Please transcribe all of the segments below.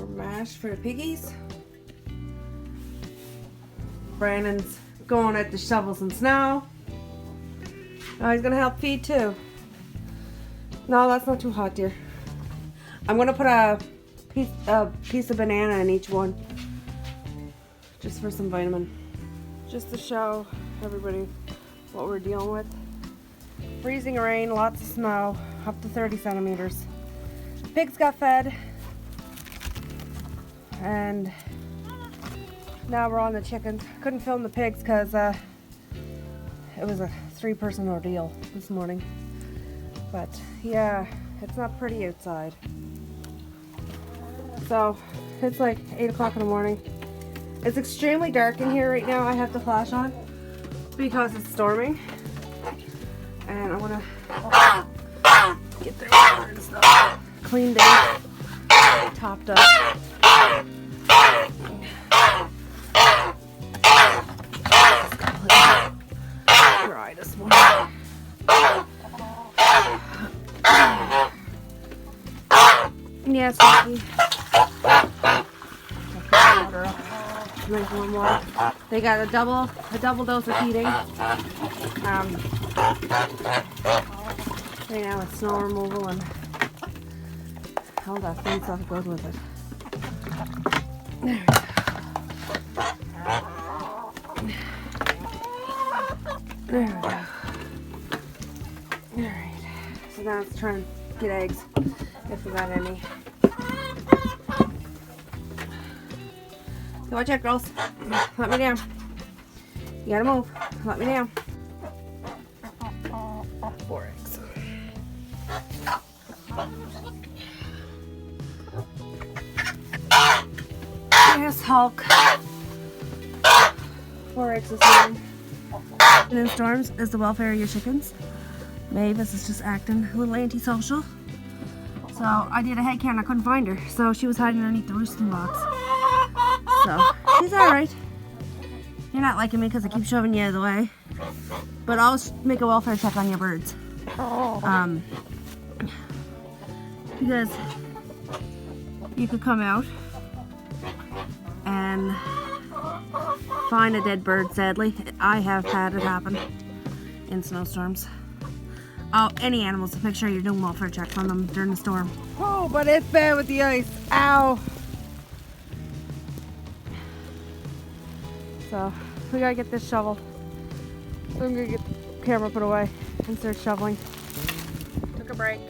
More mash for the piggies. Brandon's going at the shovel some snow. Oh, he's gonna help feed too. No, that's not too hot, dear. I'm gonna put a piece of banana in each one, just for some vitamin. Just to show everybody what we're dealing with. Freezing rain, lots of snow, up to 30 centimeters. Pigs got fed, and now we're on the chickens. Couldn't film the pigs because it was a 3-person ordeal this morning. But yeah, it's not pretty outside. So it's like 8 o'clock in the morning. It's extremely dark in here right now. I have the flash on because it's storming. And I want to get their water and stuff cleaned out, topped up. Dry this morning. Yes, Mickey. Nice warm water. They got a double dose of heating. Right now it's snow removal and all that fun stuff goes with it. There we go. There we go. Alright. So now let's try and get eggs if we got any. So watch out, girls. Let me down. You gotta move. Let me down. 4 eggs. Yes, Hulk. 4 eggs this morning. And in storms is the welfare of your chickens. Mavis is just acting a little antisocial. So I did a head count. I couldn't find her. So she was hiding underneath the roosting box. So she's alright. You're not liking me because I keep shoving you out of the way. But always make a welfare check on your birds. Because you could come out and find a dead bird, sadly. I have had it happen in snowstorms. Oh, any animals, make sure you're doing welfare checks on them during the storm. Oh, but it's bad with the ice. Ow! So, we gotta get this shoveled. So I'm gonna get the camera put away and start shoveling. Took a break.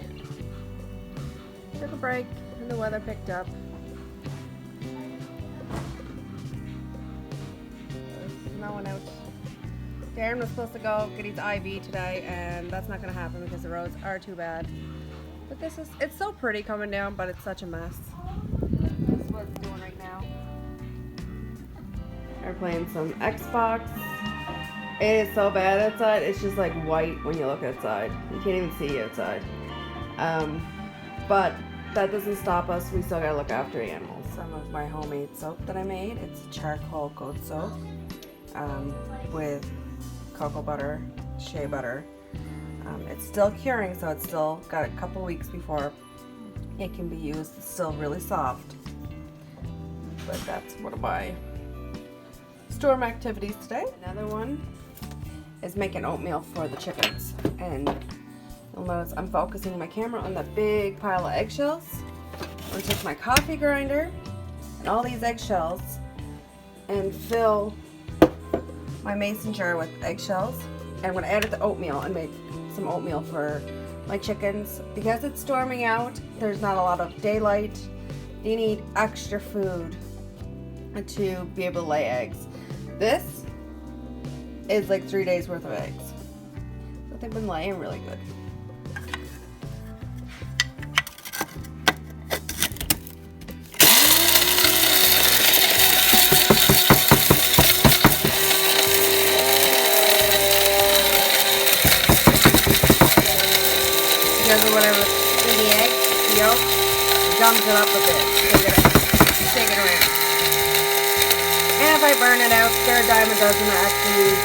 And the weather picked up. There's snowing out. Darren was supposed to go get his IV today, and that's not gonna happen because the roads are too bad. But it's so pretty coming down, but it's such a mess. This is what it's doing right now. We're playing some Xbox. It is so bad outside. It's just like white when you look outside. You can't even see outside. But that doesn't stop us. We still gotta look after the animals. Some of my homemade soap that I made. It's charcoal goat soap with cocoa butter, shea butter. It's still curing, so it's still got a couple weeks before it can be used. It's still really soft. But that's one of my storm activities today. Another one is making oatmeal for the chickens, and you'll notice I'm focusing my camera on the big pile of eggshells. I'm going to take my coffee grinder and all these eggshells and fill my mason jar with eggshells, and I'm going to add it to oatmeal and make some oatmeal for my chickens. Because it's storming out, there's not a lot of daylight, they need extra food to be able to lay eggs. This is like 3 days worth of eggs. But they've been laying really good. Because of whatever in the egg, the yolk, gums it up a bit. So we're gonna shake it around. And if I burn it out, they're a dime a dozen at the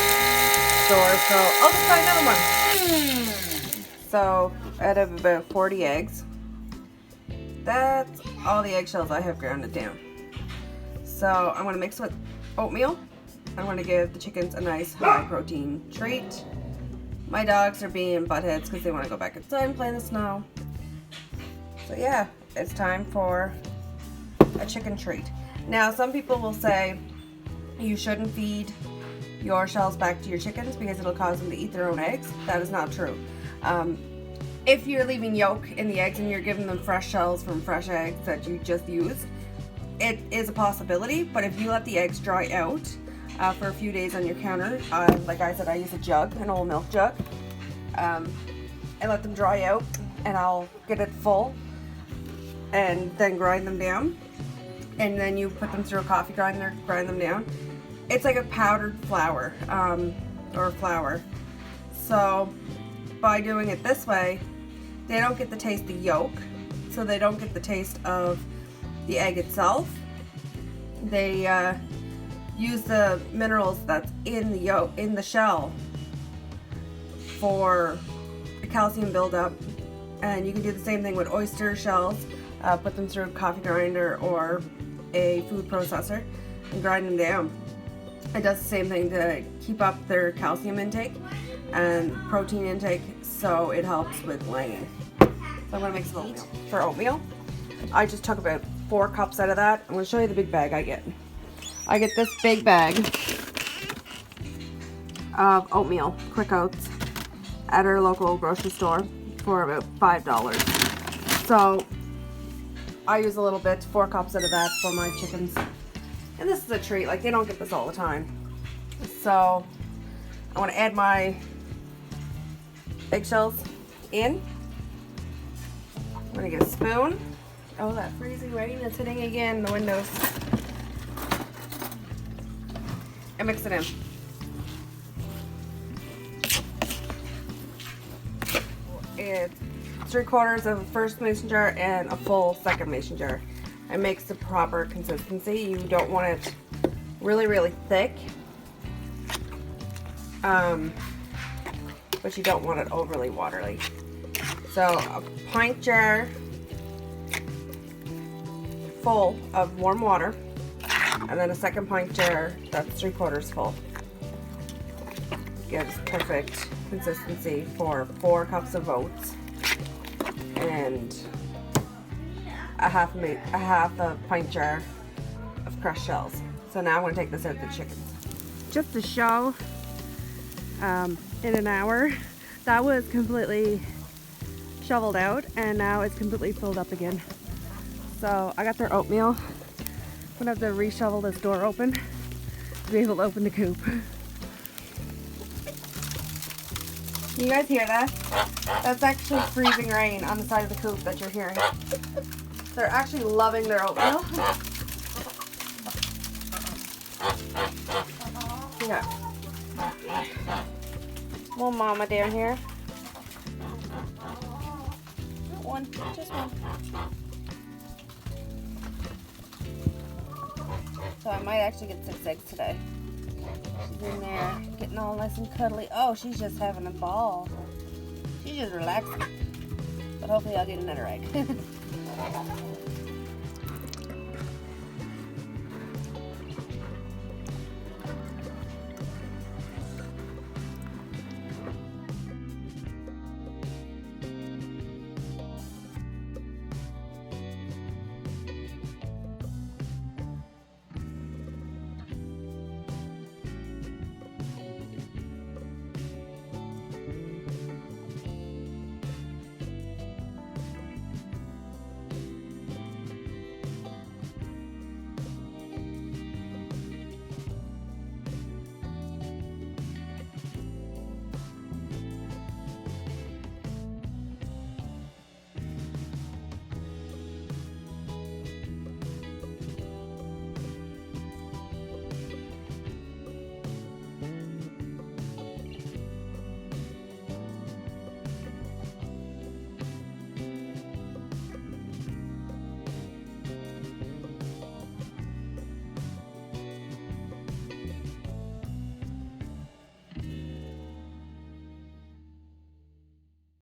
store, so I'll just buy another one. So out of about 40 eggs, that's all the eggshells I have grounded down. So I'm gonna mix with oatmeal. I'm gonna give the chickens a nice high protein treat. My dogs are being buttheads because they want to go back outside and play in the snow. So yeah, it's time for a chicken treat. Now some people will say you shouldn't feed your shells back to your chickens because it'll cause them to eat their own eggs. That is not true. If you're leaving yolk in the eggs and you're giving them fresh shells from fresh eggs that you just used, it is a possibility, but if you let the eggs dry out for a few days on your counter, like I said, I use a jug, an old milk jug, and let them dry out, and I'll get it full and then grind them down, and then you put them through a coffee grinder, grind them down. It's like a powdered flour, or flour. So by doing it this way, they don't get the taste of yolk, so they don't get the taste of the egg itself. They use the minerals that's in the yolk, in the shell, for the calcium buildup. And you can do the same thing with oyster shells. Put them through a coffee grinder or a food processor and grind them down. It does the same thing to keep up their calcium intake and protein intake, so it helps with laying. So I'm gonna make some oatmeal. For oatmeal, I just took about 4 cups out of that. I'm gonna show you the big bag I get. I get this big bag of oatmeal, quick oats, at our local grocery store for about $5. So I use a little bit, 4 cups out of that for my chickens. And this is a treat, like they don't get this all the time. So I want to add my eggshells in. I'm going to get a spoon. Oh, that freezing rain is hitting again, the windows. And mix it in. It's 3/4 of a first mason jar and a full second mason jar. It makes the proper consistency. You don't want it really, really thick, but you don't want it overly watery. So a pint jar full of warm water, and then a second pint jar that's 3/4 full. Gives perfect consistency for 4 cups of oats and a half a pint jar of crushed shells. So now I'm going to take this out to the chickens. Just to show, in an hour, that was completely shoveled out and now it's completely filled up again. So I got their oatmeal. I'm going to have to re-shovel this door open to be able to open the coop. You guys hear that? That's actually freezing rain on the side of the coop that you're hearing. They're actually loving their oatmeal. Yeah. Little mama down here. One, just one. So I might actually get 6 eggs today. She's in there getting all nice and cuddly. Oh, she's just having a ball. She's just relaxing. But hopefully I'll get another egg.